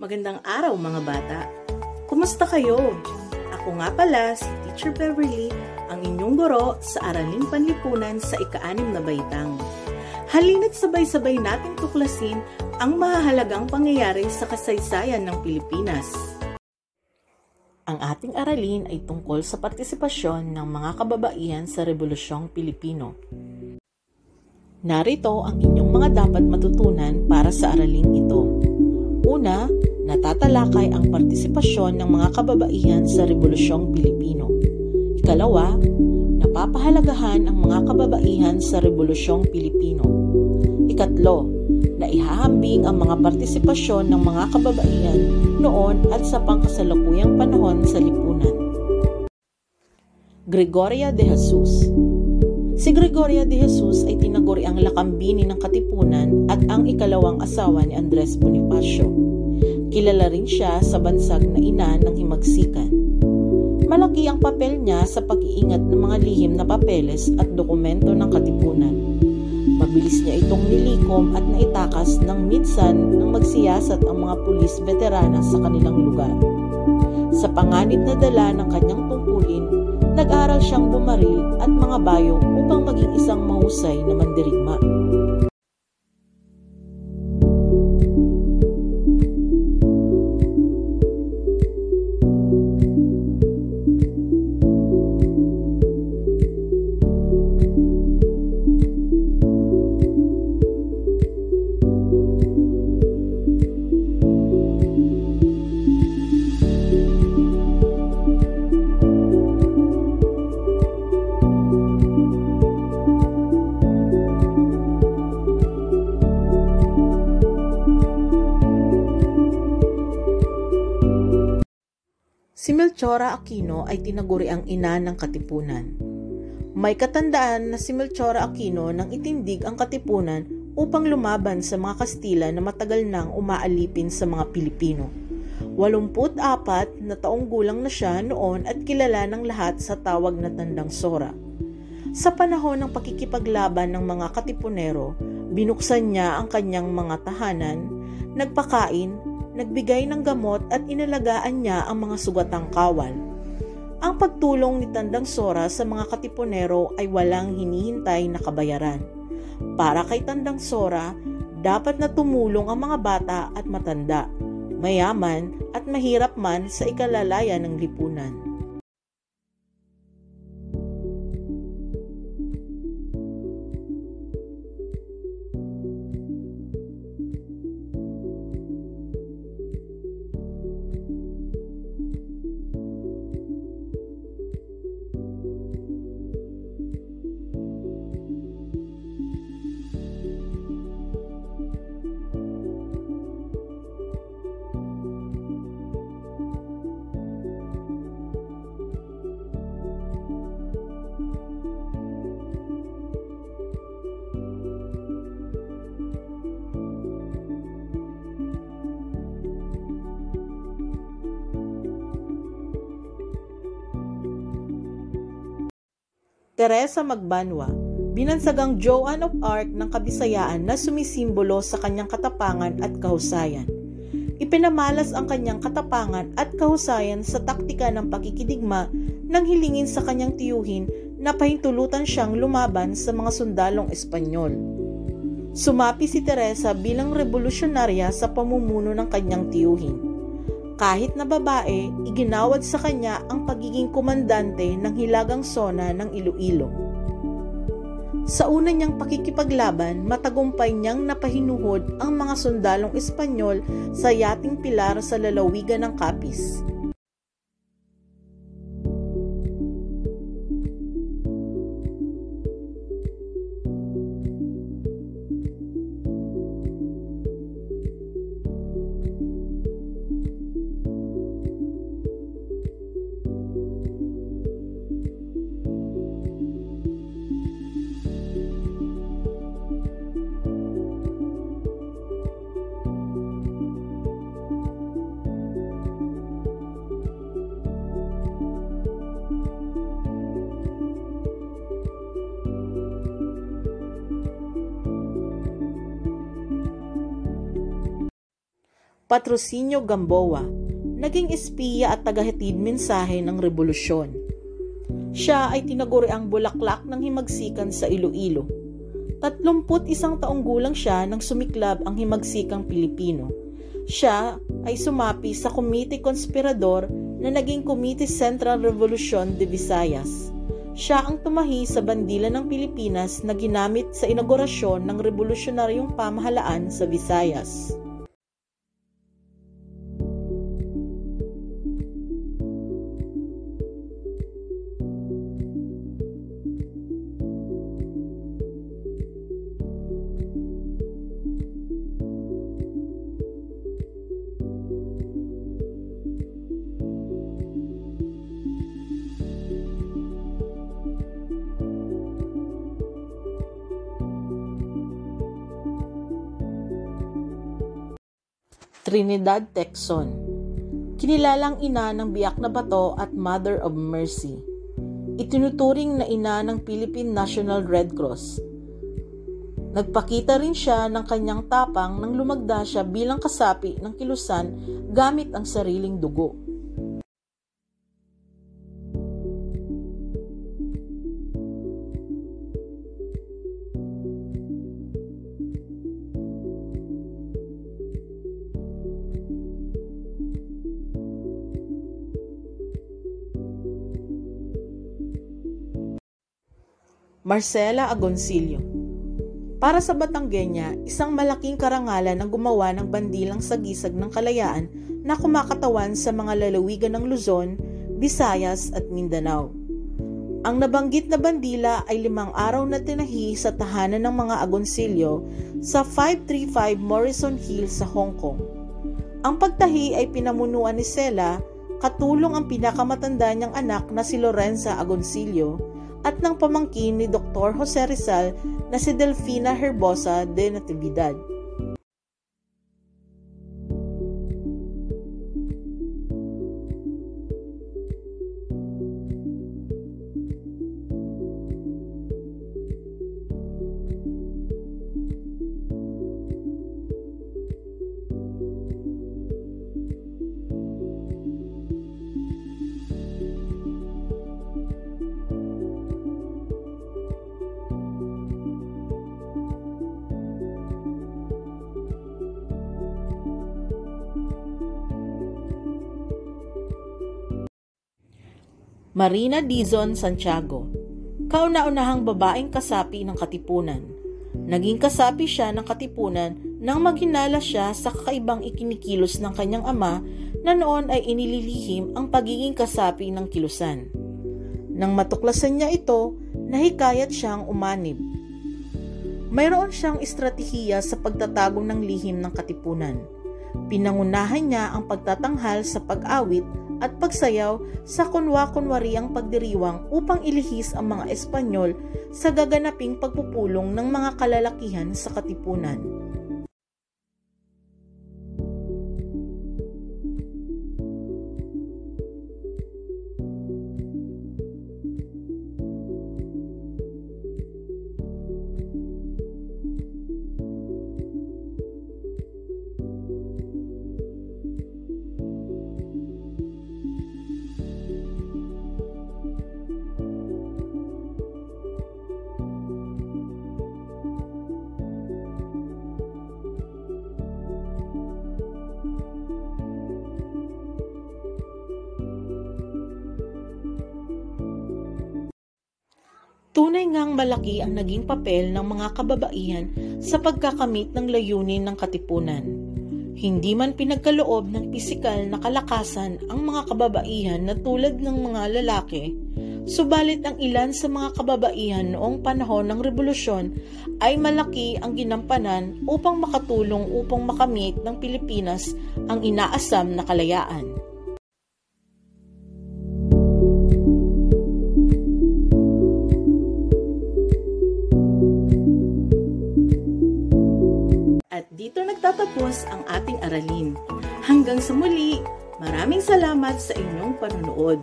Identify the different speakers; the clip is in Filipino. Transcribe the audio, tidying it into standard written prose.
Speaker 1: Magandang araw mga bata! Kumusta kayo? Ako nga pala si Teacher Beverly, ang inyong guro sa Araling Panlipunan sa ika-6 na baitang. Halina't sabay-sabay nating tuklasin ang mahahalagang pangyayari sa kasaysayan ng Pilipinas. Ang ating aralin ay tungkol sa partisipasyon ng mga kababaihan sa Rebolusyong Pilipino. Narito ang inyong mga dapat matutunan para sa araling ito. Una, natatalakay ang partisipasyon ng mga kababaihan sa Rebolusyong Pilipino. Ikalawa, napapahalagahan ang mga kababaihan sa Rebolusyong Pilipino. Ikatlo, naihahambing ang mga partisipasyon ng mga kababaihan noon at sa pangkasalukuyang panahon sa lipunan. Gregoria de Jesus. Si Gregoria de Jesus ay tinaguriang lakambini ng Katipunan at ang ikalawang asawa ni Andres Bonifacio. Kilala rin siya sa bansag na ina ng himagsikan. Malaki ang papel niya sa pag-iingat ng mga lihim na papeles at dokumento ng Katipunan. Mabilis niya itong nilikom at naitakas ng minsan nang magsiyasat ang mga pulis veterana sa kanilang lugar. Sa panganib na dala ng kanyang tungkulin, nag-aral siyang bumaril at mga bayo upang maging isang mahusay na mandirigma. Si Melchora Aquino ay tinaguri ang ina ng Katipunan. May katandaan na si Melchora Aquino nang itindig ang Katipunan upang lumaban sa mga Kastila na matagal nang umaalipin sa mga Pilipino. 84 na taong gulang na siya noon at kilala ng lahat sa tawag na Tandang Sora. Sa panahon ng pakikipaglaban ng mga Katipunero, binuksan niya ang kanyang mga tahanan, nagpakain, nagbigay ng gamot at inalagaan niya ang mga sugatang kawal. Ang pagtulong ni Tandang Sora sa mga Katipunero ay walang hinihintay na kabayaran. Para kay Tandang Sora, dapat na tumulong ang mga bata at matanda, mayaman at mahirap man sa ikalalayan ng lipunan. Teresa Magbanwa, binansagang Joan of Arc ng Kabisayaan na sumisimbolo sa kanyang katapangan at kahusayan. Ipinamalas ang kanyang katapangan at kahusayan sa taktika ng pakikidigma nang hilingin sa kanyang tiyuhin na pahintulutan siyang lumaban sa mga sundalong Espanyol. Sumapi si Teresa bilang revolusyonarya sa pamumuno ng kanyang tiyuhin. Kahit na babae, iginawad sa kanya ang pagiging komandante ng Hilagang Sona ng Iloilo. Sa una niyang pakikipaglaban, matagumpay niyang napahinuhod ang mga sundalong Espanyol sa yating Pilar sa lalawigan ng Capiz. Patrocinio Gamboa, naging espiya at tagahatid mensahe ng rebolusyon. Siya ay tinaguriang bulaklak ng himagsikan sa Iloilo. 31 taong gulang siya nang sumiklab ang himagsikang Pilipino. Siya ay sumapi sa Komite Konspirador na naging Komite Central Revolution de Visayas. Siya ang tumahi sa bandila ng Pilipinas na ginamit sa inaugurasyon ng revolusyonaryong pamahalaan sa Visayas. Trinidad Tecson, kinilalang ina ng biyak na bato at Mother of Mercy. Itinuturing na ina ng Philippine National Red Cross. Nagpakita rin siya ng kanyang tapang nang lumagda siya bilang kasapi ng kilusan gamit ang sariling dugo. Marcela Agoncillo. Para sa Batangueña, isang malaking karangalan ang gumawa ng bandilang sagisag ng kalayaan na kumakatawan sa mga lalawigan ng Luzon, Visayas at Mindanao. Ang nabanggit na bandila ay 5 araw na tinahi sa tahanan ng mga Agoncillo sa 535 Morrison Hill sa Hong Kong. Ang pagtahi ay pinamunuan ni Cela, katulong ang pinakamatanda niyang anak na si Lorenza Agoncillo, at ng pamangkin ni Dr. Jose Rizal na si Delfina Herbosa de Natividad. Marina Dizon Santiago, kauna-unahang babaeng kasapi ng Katipunan. Naging kasapi siya ng Katipunan nang maghinala siya sa kakaibang ikinikilos ng kanyang ama na noon ay inililihim ang pagiging kasapi ng kilusan. Nang matuklasan niya ito, nahikayat siyang umanib. Mayroon siyang estratehiya sa pagtatago ng lihim ng Katipunan. Pinangunahan niya ang pagtatanghal sa pag-awit at pagsayaw sa kunwa-kunwariang pagdiriwang upang ilihis ang mga Espanyol sa gaganaping pagpupulong ng mga kalalakihan sa Katipunan. Tunay ngang malaki ang naging papel ng mga kababaihan sa pagkakamit ng layunin ng Katipunan. Hindi man pinagkaloob ng pisikal na kalakasan ang mga kababaihan na tulad ng mga lalaki, subalit ang ilan sa mga kababaihan noong panahon ng rebolusyon ay malaki ang ginampanan upang makatulong upang makamit ng Pilipinas ang inaasam na kalayaan. At dito nagtatapos ang ating aralin. Hanggang sa muli, maraming salamat sa inyong panonood.